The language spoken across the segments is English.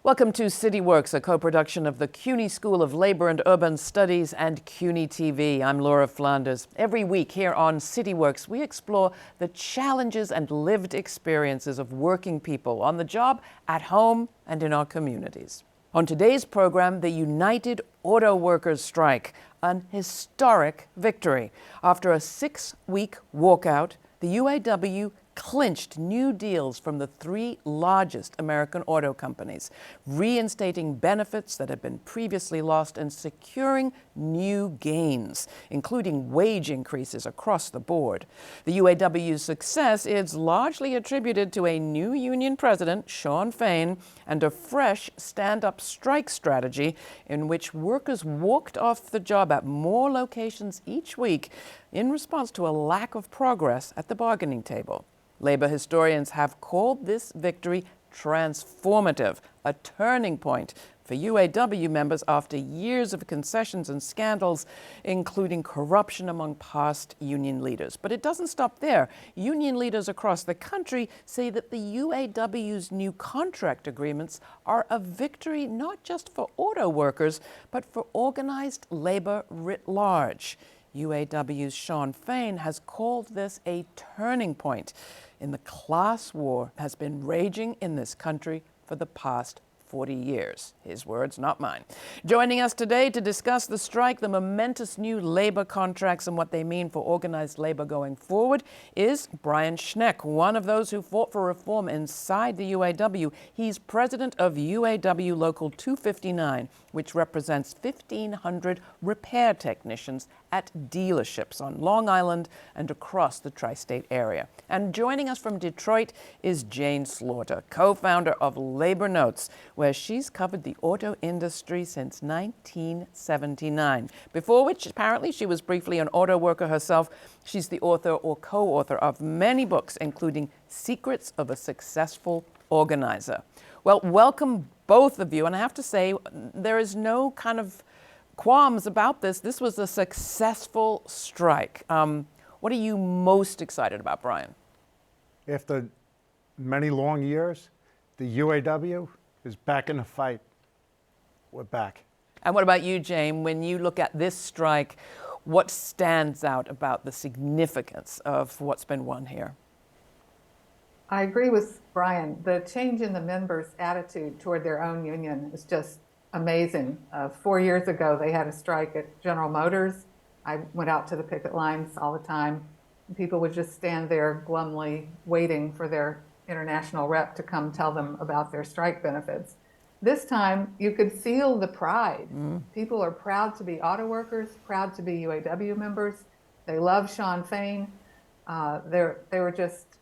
Welcome to CityWorks, a co-production of the CUNY School of Labor and Urban Studies and CUNY TV. I'm Laura Flanders. Every week here on CityWorks, we explore the challenges and lived experiences of working people on the job, at home, and in our communities. On today's program, the United Auto Workers strike, an historic victory. After a 6-week walkout, the UAW clinched new deals from the 3 largest American auto companies, reinstating benefits that had been previously lost and securing new gains, including wage increases across the board. The UAW's success is largely attributed to a new union president, Shawn Fain, and a fresh stand-up strike strategy in which workers walked off the job at more locations each week in response to a lack of progress at the bargaining table. Labor historians have called this victory transformative, a turning point for UAW members after years of concessions and scandals, including corruption among past union leaders. But it doesn't stop there. Union leaders across the country say that the UAW's new contract agreements are a victory not just for auto workers, but for organized labor writ large. UAW's Shawn Fain has called this a turning point in the class war that has been raging in this country for the past 40 years. His words, not mine. Joining us today to discuss the strike, the momentous new labor contracts, and what they mean for organized labor going forward is Brian Schneck, one of those who fought for reform inside the UAW. He's president of UAW Local 259, which represents 1,500 repair technicians at dealerships on Long Island and across the tri-state area. And joining us from Detroit is Jane Slaughter, co-founder of Labor Notes, where she's covered the auto industry since 1979, before which apparently she was briefly an auto worker herself. She's the author or co-author of many books, including Secrets of a Successful Organizer. Well, welcome both of you, and I have to say, there is no kind of qualms about this. This was a successful strike. What are you most excited about, Brian? After many long years, the UAW is back in the fight. We're back. And what about you, Jane? When you look at this strike, what stands out about the significance of what's been won here? I agree with Brian. The change in the members' attitude toward their own union is just amazing. 4 years ago, they had a strike at General Motors. I went out to the picket lines all the time. People would just stand there glumly waiting for their international rep to come tell them about their strike benefits. This time, you could feel the pride. People are proud to be auto workers, proud to be UAW members. They love Shawn Fain. They were just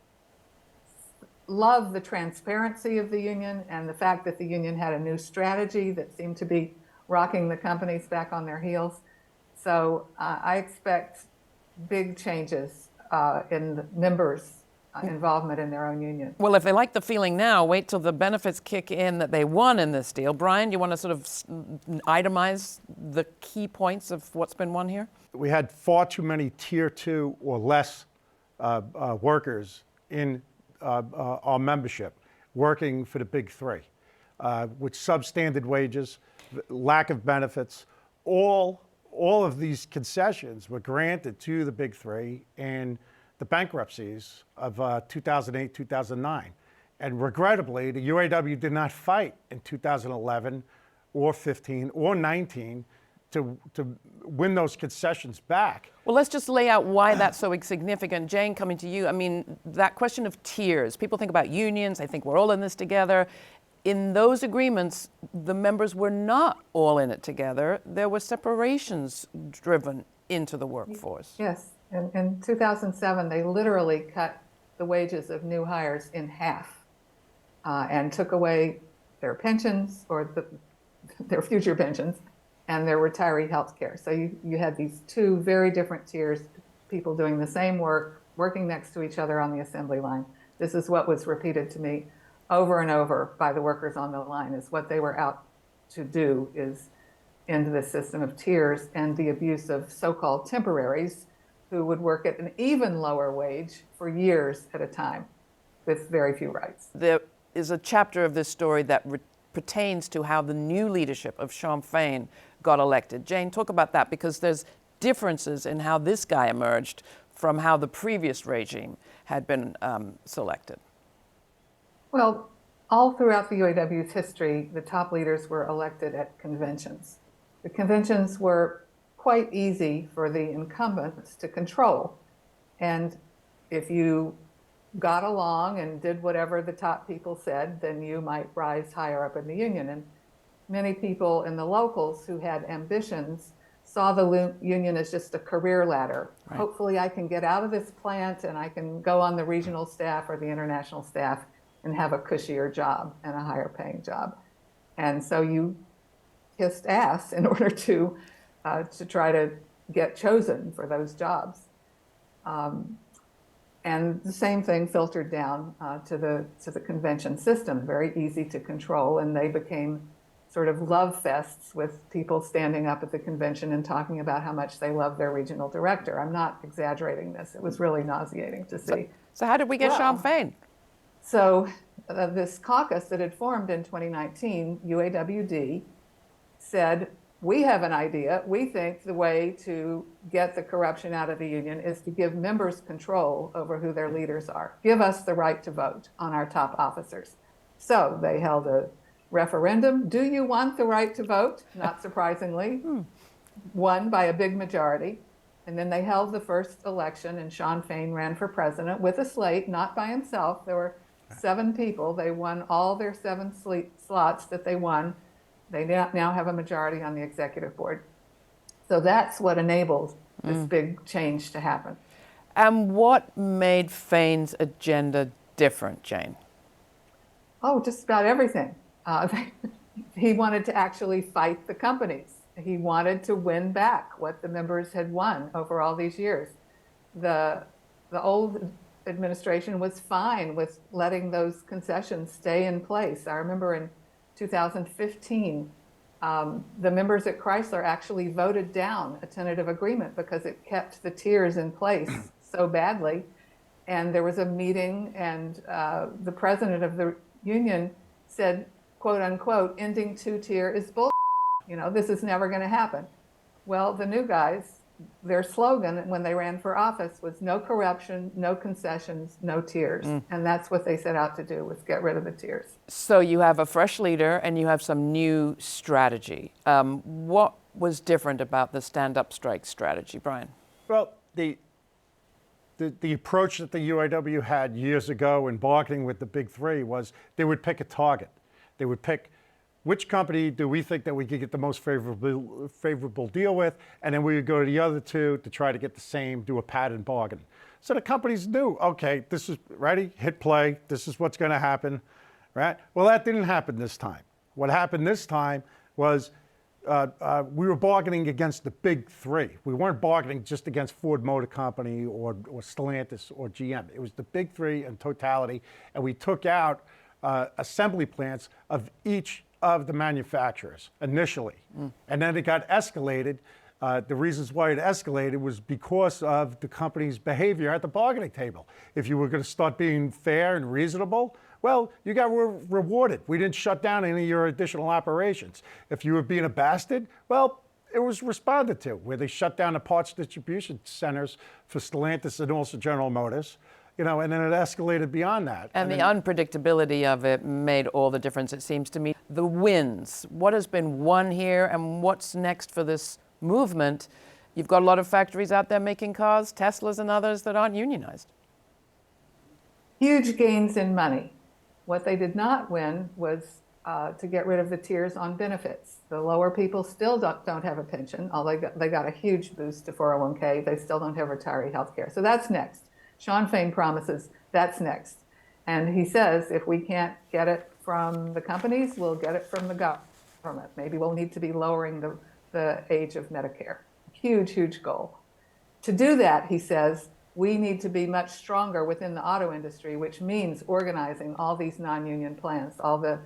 love the transparency of the union and the fact that the union had a new strategy that seemed to be rocking the companies back on their heels. So I expect big changes in the members' involvement in their own union. Well, if they like the feeling now, wait till the benefits kick in that they won in this deal. Brian, you want to sort of itemize the key points of what's been won here? We had far too many tier 2 or less workers in our membership working for the big 3, with substandard wages, lack of benefits. All of these concessions were granted to the big 3 in the bankruptcies of 2008, 2009. And regrettably, the UAW did not fight in 2011 or 15 or 19 to win those concessions back. Well, let's just lay out why that's so significant. Jane, coming to you, I mean, that question of tiers, people think about unions, they think we're all in this together. In those agreements, the members were not all in it together. There were separations driven into the workforce. Yes, in 2007, they literally cut the wages of new hires in half and took away their pensions or their future pensions and their retiree health care. So you had these 2 very different tiers, people doing the same work, working next to each other on the assembly line. This is what was repeated to me over and over by the workers on the line, is what they were out to do is end the system of tiers and the abuse of so-called temporaries who would work at an even lower wage for years at a time with very few rights. There is a chapter of this story that pertains to how the new leadership of Shawn Fain got elected. Jane, talk about that, because there's differences in how this guy emerged from how the previous regime had been selected. Well, all throughout the UAW's history, the top leaders were elected at conventions. The conventions were quite easy for the incumbents to control. And if you got along and did whatever the top people said, then you might rise higher up in the union. And many people in the locals who had ambitions saw the union as just a career ladder. Right. Hopefully I can get out of this plant and I can go on the regional staff or the international staff and have a cushier job and a higher paying job. And so you kissed ass in order to try to get chosen for those jobs. And the same thing filtered down to the convention system, very easy to control, and they became sort of love fests with people standing up at the convention and talking about how much they love their regional director. I'm not exaggerating this. It was really nauseating to see. So how did we get Shawn Fain? So this caucus that had formed in 2019, UAWD, said, we have an idea. We think the way to get the corruption out of the union is to give members control over who their leaders are. Give us the right to vote on our top officers. So they held a referendum. Do you want the right to vote? Not surprisingly, won by a big majority. And then they held the first election, and Shawn Fain ran for president with a slate, not by himself. There were 7 people. They won all their 7 slots that they won. They now have a majority on the executive board. So that's what enabled this big change to happen. And what made Fain's agenda different, Jane? Oh, just about everything. He wanted to actually fight the companies. He wanted to win back what the members had won over all these years. The old administration was fine with letting those concessions stay in place. I remember in 2015, the members at Chrysler actually voted down a tentative agreement because it kept the tiers in place so badly. And there was a meeting, and the president of the union said, quote unquote, ending 2-tier is bull. You know, this is never going to happen. Well, the new guys, their slogan when they ran for office was no corruption, no concessions, no tiers. And that's what they set out to do, was get rid of the tiers. So you have a fresh leader and you have some new strategy. What was different about the stand-up strike strategy, Brian? Well, the approach that the UAW had years ago in bargaining with the big 3 was they would pick a target. They would pick which company do we think that we could get the most favorable deal with, and then we would go to the other 2 to try to get the same, do a pattern bargain. So the companies knew, okay, this is ready, hit play, this is what's going to happen, right? Well, that didn't happen this time. What happened this time was we were bargaining against the big 3. We weren't bargaining just against Ford Motor Company or Stellantis or GM. It was the big 3 in totality, and we took out assembly plants of each of the manufacturers initially. And then it got escalated. The reasons why it escalated was because of the company's behavior at the bargaining table. If you were going to start being fair and reasonable, well, you got rewarded. We didn't shut down any of your additional operations. If you were being a bastard, well, it was responded to, where they shut down the parts distribution centers for Stellantis and also General Motors. You know, and then it escalated beyond that. And the unpredictability of it made all the difference, it seems to me. The wins, what has been won here and what's next for this movement? You've got a lot of factories out there making cars, Teslas and others that aren't unionized. Huge gains in money. What they did not win was to get rid of the tiers on benefits. The lower people still don't have a pension, although they got a huge boost to 401k. They still don't have retiree health care. So that's next. Shawn Fain promises that's next. And he says if we can't get it from the companies, we'll get it from the government. Maybe we'll need to be lowering the age of Medicare. Huge, huge goal. To do that, he says, we need to be much stronger within the auto industry, which means organizing all these non-union plants, all the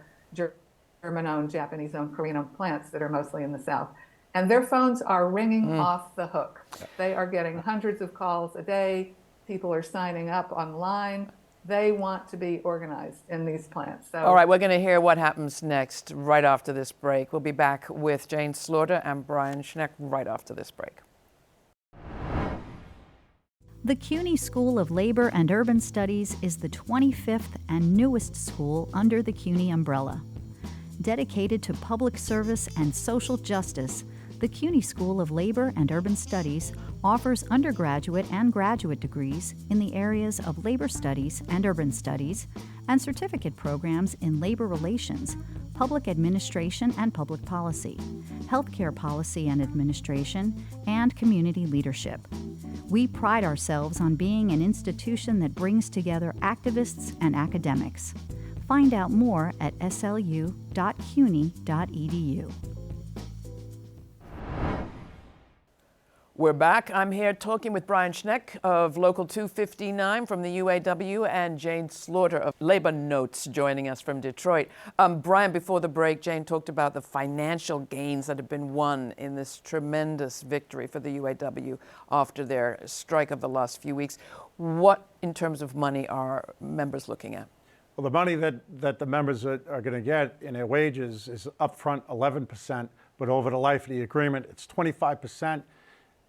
German-owned, Japanese-owned, Korean-owned plants that are mostly in the South. And their phones are ringing off the hook. They are getting hundreds of calls a day. People are signing up online. They want to be organized in these plants. So, All right, we're going to hear what happens next right after this break. We'll be back with Jane Slaughter and Brian Schneck right after this break. The CUNY School of Labor and Urban Studies is the 25th and newest school under the CUNY umbrella. Dedicated to public service and social justice, the CUNY School of Labor and Urban Studies offers undergraduate and graduate degrees in the areas of labor studies and urban studies, and certificate programs in labor relations, public administration and public policy, healthcare policy and administration, and community leadership. We pride ourselves on being an institution that brings together activists and academics. Find out more at slu.cuny.edu. We're back. I'm here talking with Brian Schneck of Local 259 from the UAW and Jane Slaughter of Labor Notes joining us from Detroit. Brian, before the break, Jane talked about the financial gains that have been won in this tremendous victory for the UAW after their strike of the last few weeks. What, in terms of money, are members looking at? Well, the money that the members are going to get in their wages is upfront 11%, but over the life of the agreement, it's 25%.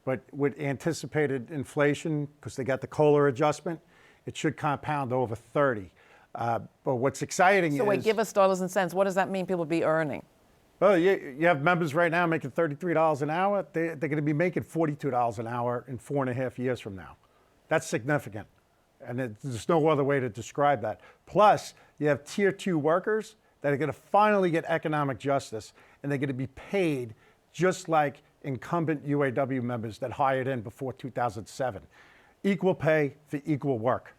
But with anticipated inflation, because they got the COLA adjustment, it should compound over 30. But what's exciting is... So wait, give us dollars and cents. What does that mean people will be earning? Well, you have members right now making $33 an hour. They're going to be making $42 an hour in 4.5 years from now. That's significant. And there's no other way to describe that. Plus, you have Tier 2 workers that are going to finally get economic justice, and they're going to be paid just like incumbent UAW members that hired in before 2007. Equal pay for equal work.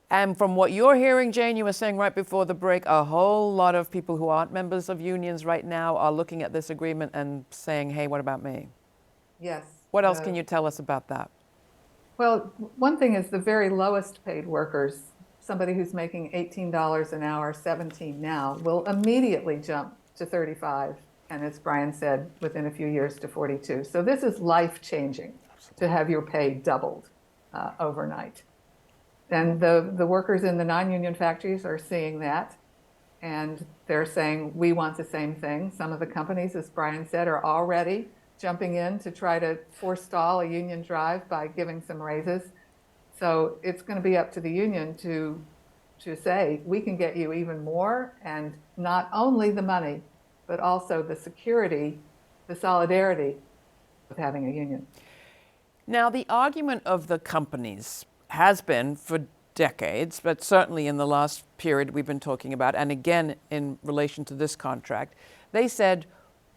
And from what you're hearing, Jane, you were saying right before the break, a whole lot of people who aren't members of unions right now are looking at this agreement and saying, hey, what about me? yes. What else can you tell us about that? Well, one thing is the very lowest paid workers, somebody who's making $18 an hour, 17 now, will immediately jump to 35. And as Brian said, within a few years to 42. So this is life-changing to have your pay doubled overnight. And the workers in the non-union factories are seeing that, and they're saying, we want the same thing. Some of the companies, as Brian said, are already jumping in to try to forestall a union drive by giving some raises. So it's going to be up to the union to say, we can get you even more, and not only the money, but also the security, the solidarity of having a union. Now, the argument of the companies has been for decades, but certainly in the last period we've been talking about, and again in relation to this contract, they said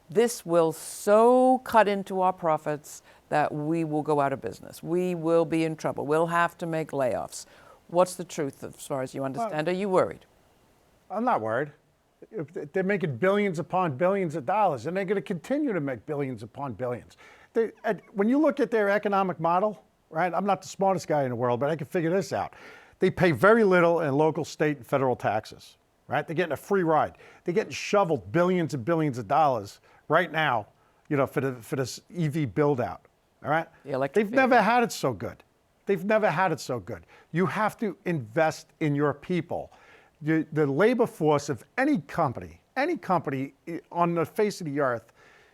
this will so cut into our profits that we will go out of business. We will be in trouble. We'll have to make layoffs. What's the truth as far as you understand? Are you worried? I'm not worried. They're making billions upon billions of dollars, and they're going to continue to make billions upon billions. When you look at their economic model, right, I'm not the smartest guy in the world, but I can figure this out. They pay very little in local, state, and federal taxes, right? They're getting a free ride. They're getting shoveled billions and billions of dollars right now, for this EV build out, all right? They've never had it so good. They've never had it so good. You have to invest in your people. The labor force of any company on the face of the earth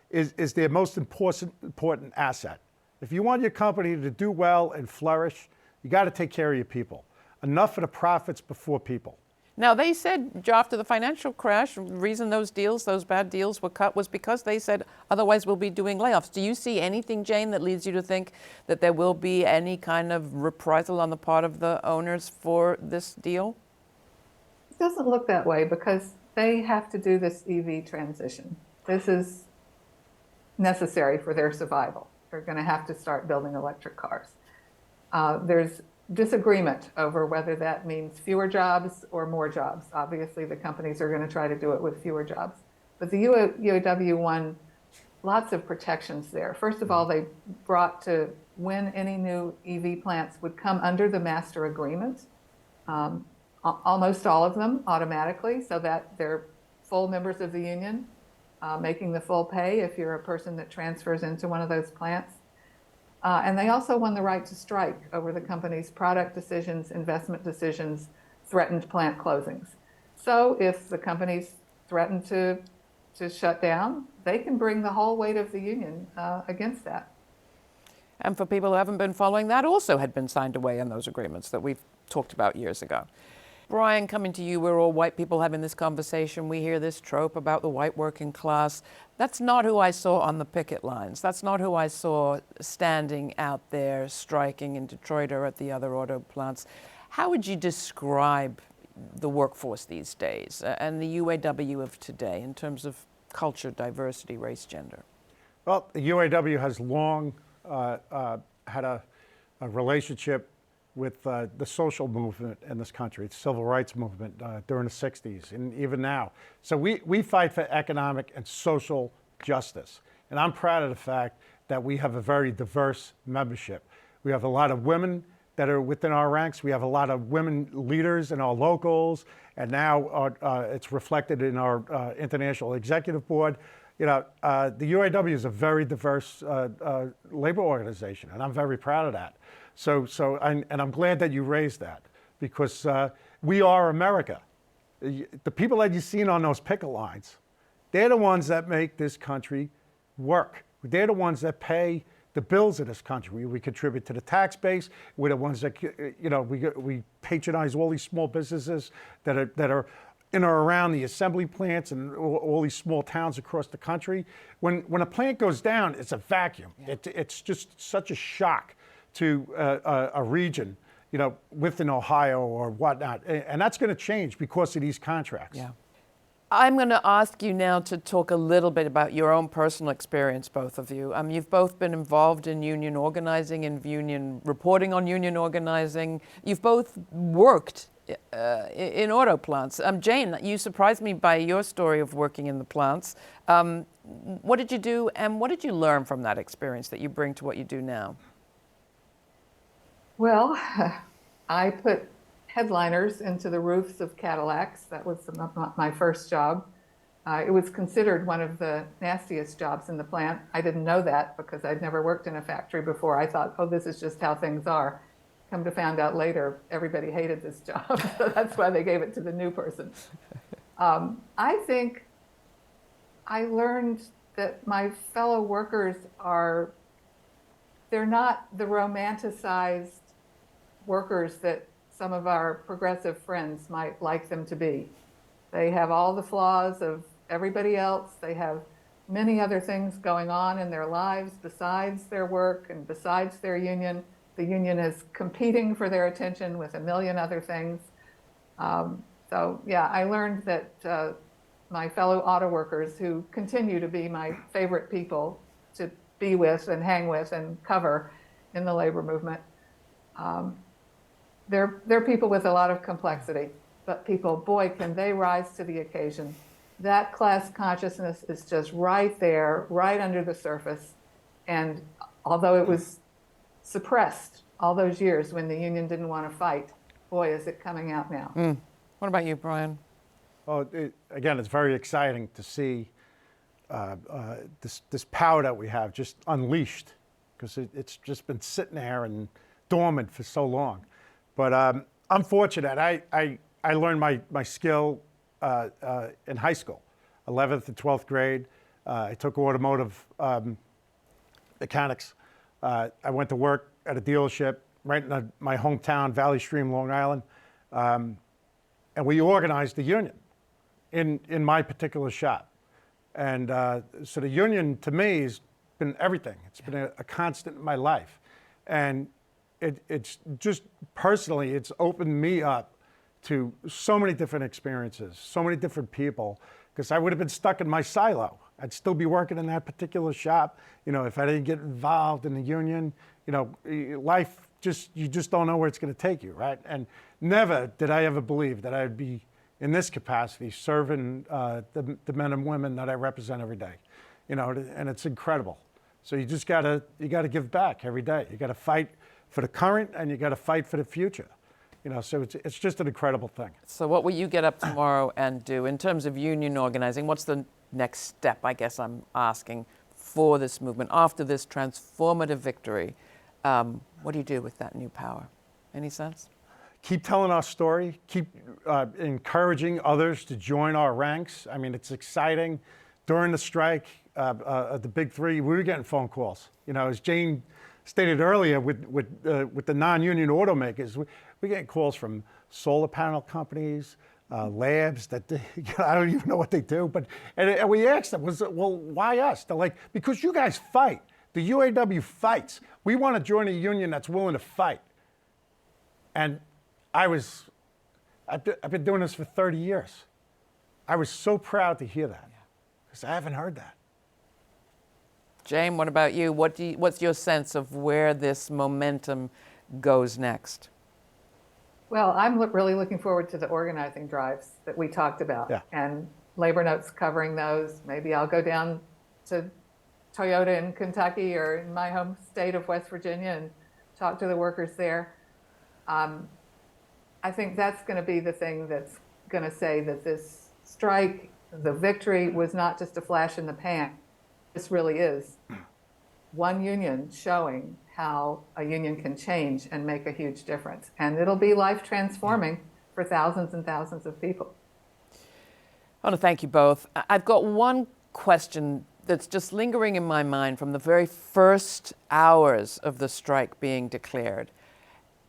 is their most important asset. If you want your company to do well and flourish, you got to take care of your people. Enough of the profits before people. Now, they said after the financial crash, the reason those bad deals were cut was because they said otherwise we'll be doing layoffs. Do you see anything, Jane, that leads you to think that there will be any kind of reprisal on the part of the owners for this deal? It doesn't look that way because they have to do this EV transition. This is necessary for their survival. They're going to have to start building electric cars. There's disagreement over whether that means fewer jobs or more jobs. Obviously, the companies are going to try to do it with fewer jobs. But the UAW won lots of protections there. First of all, they brought to when any new EV plants would come under the master agreement, almost all of them automatically, so that they're full members of the union, making the full pay if you're a person that transfers into one of those plants. And they also won the right to strike over the company's product decisions, investment decisions, threatened plant closings. So if the companies threaten to shut down, they can bring the whole weight of the union against that. And for people who haven't been following, that also had been signed away in those agreements that we've talked about years ago. Brian, coming to you, we're all white people having this conversation. We hear this trope about the white working class. That's not who I saw on the picket lines. That's not who I saw standing out there striking in Detroit or at the other auto plants. How would you describe the workforce these days and the UAW of today in terms of culture, diversity, race, gender? Well, the UAW has long had a relationship with the social movement in this country, the civil rights movement during the 60s and even now. So we fight for economic and social justice. And I'm proud of the fact that we have a very diverse membership. We have a lot of women that are within our ranks. We have a lot of women leaders in our locals, and now it's reflected in our international executive board. You know, the UAW is a very diverse labor organization, and I'm very proud of that. And I'm glad that you raised that, because we are America. The people that you've seen on those picket lines, they're the ones that make this country work. They're the ones that pay the bills of this country. We contribute to the tax base. We're the ones that, you know, we patronize all these small businesses that are in or around the assembly plants and all these small towns across the country. When a plant goes down, it's a vacuum. Yeah. It's just such a shock to a region, you know, within Ohio or whatnot. And that's going to change because of these contracts. Yeah. I'm going to ask you now to talk a little bit about your own personal experience, both of you. You've both been involved in union organizing and union reporting on union organizing. You've both worked in auto plants. Jane, you surprised me by your story of working in the plants. What did you do, and what did you learn from that experience that you bring to what you do now? Well, I put headliners into the roofs of Cadillacs. That was my first job. It was considered one of the nastiest jobs in the plant. I didn't know that because I'd never worked in a factory before. I thought, oh, this is just how things are. Come to find out later, everybody hated this job. So that's why they gave it to the new person. I think I learned that my fellow workers they're not the romanticized workers that some of our progressive friends might like them to be. They have all the flaws of everybody else. They have many other things going on in their lives besides their work and besides their union. The union is competing for their attention with a million other things. So yeah, I learned that my fellow auto workers, who continue to be my favorite people to be with and hang with and cover in the labor movement, they're people with a lot of complexity, but people, boy, can they rise to the occasion. That class consciousness is just right there, right under the surface. And although it was suppressed all those years when the union didn't want to fight, boy, is it coming out now. What about you, Brian? Well, again, it's very exciting to see this power that we have just unleashed, because it's just been sitting there and dormant for so long. But I'm fortunate. I learned my skill in high school, 11th and 12th grade. I took automotive mechanics. I went to work at a dealership right in my hometown, Valley Stream, Long Island. And we organized the union in my particular shop. And so the union, to me, has been everything. It's been a constant in my life. And it's just personally, it's opened me up to so many different experiences, so many different people, because I would have been stuck in my silo. I'd still be working in that particular shop, you know, if I didn't get involved in the union. You know, life you just don't know where it's going to take you, right? And never did I ever believe that I'd be in this capacity serving the men and women that I represent every day, you know, and it's incredible. So you gotta give back every day. You gotta fight for the current, and you got to fight for the future. You know, so it's just an incredible thing. So what will you get up tomorrow and do in terms of union organizing? What's the next step, I guess I'm asking, for this movement after this transformative victory? What do you do with that new power? Any sense? keep telling our story, keep encouraging others to join our ranks. I mean, it's exciting. During the strike, the big three, we were getting phone calls. You know, as Jane stated earlier, with the non-union automakers, we're getting calls from solar panel companies, labs that I don't even know what they do. But and we asked them, well, why us? They're like, because you guys fight. The UAW fights. We want to join a union that's willing to fight. And I've been doing this for 30 years. I was so proud to hear that, because I haven't heard that. Jane, what about you? What's your sense of where this momentum goes next? Well, I'm really looking forward to the organizing drives that we talked about, and Labor Notes covering those. Maybe I'll go down to Toyota in Kentucky or in my home state of West Virginia and talk to the workers there. I think that's going to be the thing that's going to say that this strike, the victory, was not just a flash in the pan. This really is one union showing how a union can change and make a huge difference. And it'll be life transforming for thousands and thousands of people. I want to thank you both. I've got one question that's just lingering in my mind from the very first hours of the strike being declared.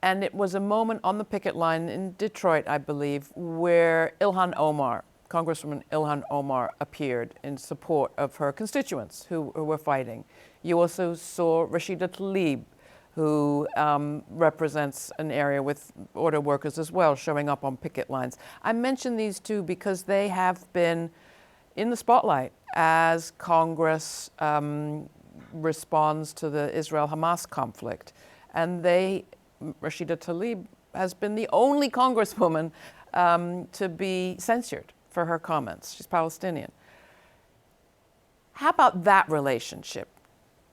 And it was a moment on the picket line in Detroit, I believe, where Ilhan Omar, Congresswoman Ilhan Omar, appeared in support of her constituents who were fighting. You also saw Rashida Tlaib, who represents an area with auto workers as well, showing up on picket lines. I mention these two because they have been in the spotlight as Congress responds to the Israel-Hamas conflict. And Rashida Tlaib has been the only Congresswoman to be censured for her comments. She's Palestinian. How about that relationship?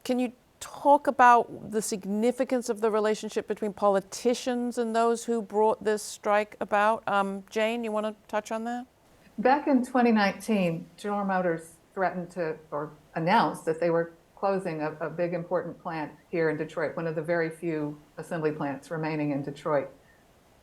Can you talk about the significance of the relationship between politicians and those who brought this strike about? Jane, you want to touch on that? Back in 2019, General Motors threatened to, or announced that they were closing a big important plant here in Detroit, one of the very few assembly plants remaining in Detroit.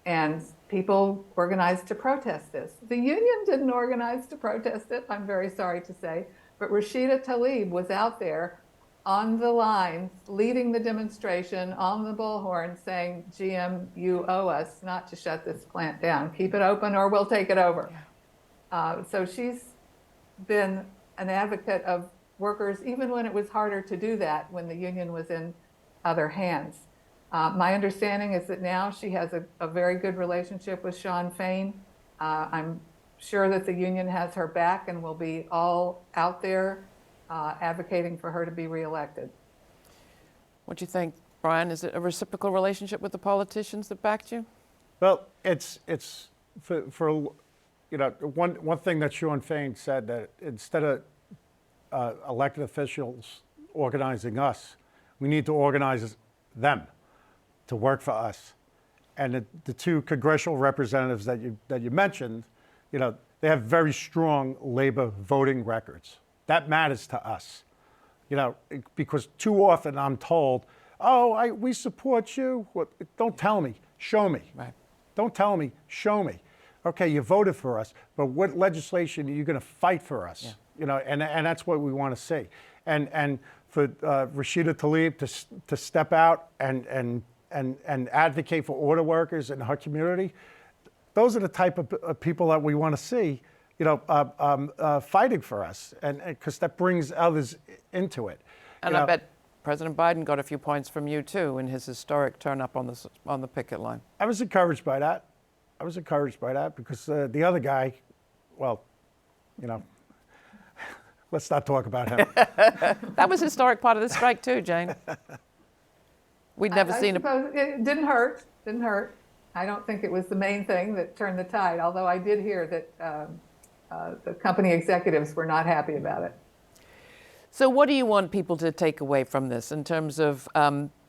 And people organized to protest this. The union didn't organize to protest it, I'm very sorry to say, but Rashida Tlaib was out there on the lines, leading the demonstration on the bullhorn, saying, GM, you owe us not to shut this plant down. Keep it open or we'll take it over. So she's been an advocate of workers, even when it was harder to do that, when the union was in other hands. My understanding is that now she has a very good relationship with Shawn Fain. I'm sure that the union has her back and will be all out there advocating for her to be reelected. What do you think, Brian? Is it a reciprocal relationship with the politicians that backed you? Well, it's for you know, one thing that Shawn Fain said, that instead of elected officials organizing us, we need to organize them to work for us. And the two congressional representatives that you mentioned, you know, they have very strong labor voting records. That matters to us, you know, because too often I'm told, oh, we support you. Don't tell me, show me. Right. Don't tell me, show me. Okay, you voted for us, but what legislation are you going to fight for us? Yeah. You know, and that's what we want to see. And for Rashida Tlaib to step out and advocate for auto workers in her community, those are the type of people that we want to see, you know, fighting for us, and because that brings others into it. And I bet President Biden got a few points from you too in his historic turn up on the picket line. I was encouraged by that. Because the other guy, well, you know, let's not talk about him. That was a historic part of the strike too, Jane. We'd never seen it. Didn't hurt. I don't think it was the main thing that turned the tide, although I did hear that the company executives were not happy about it. So what do you want people to take away from this in terms of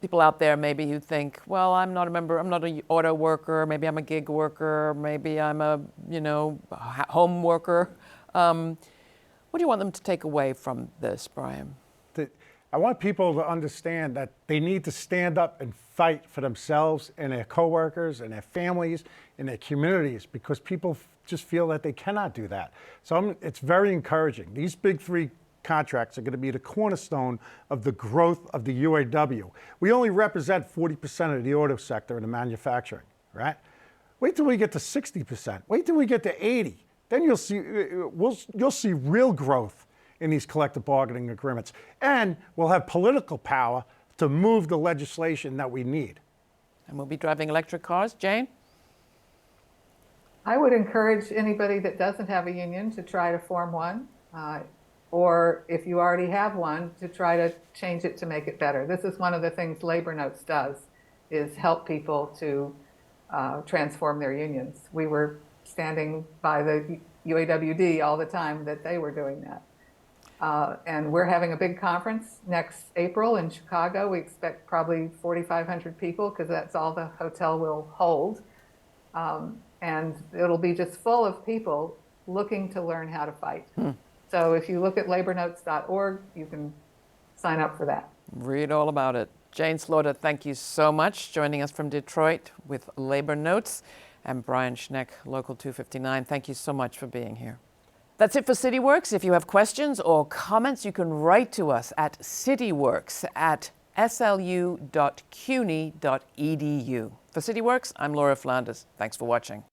people out there maybe who think, well, I'm not an auto worker, maybe I'm a gig worker, maybe I'm a, you know, home worker. What do you want them to take away from this, Brian? I want people to understand that they need to stand up and fight for themselves and their coworkers and their families and their communities, because people just feel that they cannot do that. So it's very encouraging. These big three contracts are going to be the cornerstone of the growth of the UAW. We only represent 40% of the auto sector in the manufacturing, right? Wait till we get to 60%. Wait till we get to 80. Then you'll see real growth in these collective bargaining agreements. And we'll have political power to move the legislation that we need. And we'll be driving electric cars. Jane? I would encourage anybody that doesn't have a union to try to form one, or if you already have one, to try to change it to make it better. This is one of the things Labor Notes does, is help people to transform their unions. We were standing by the UAWD all the time that they were doing that. And we're having a big conference next April in Chicago. We expect probably 4,500 people, because that's all the hotel will hold. And it'll be just full of people looking to learn how to fight. So if you look at labornotes.org, you can sign up for that. Read all about it. Jane Slaughter, thank you so much, joining us from Detroit with Labor Notes. And Brian Schneck, Local 259, thank you so much for being here. That's it for CityWorks. If you have questions or comments, you can write to us at cityworks@slu.cuny.edu. For CityWorks, I'm Laura Flanders. Thanks for watching.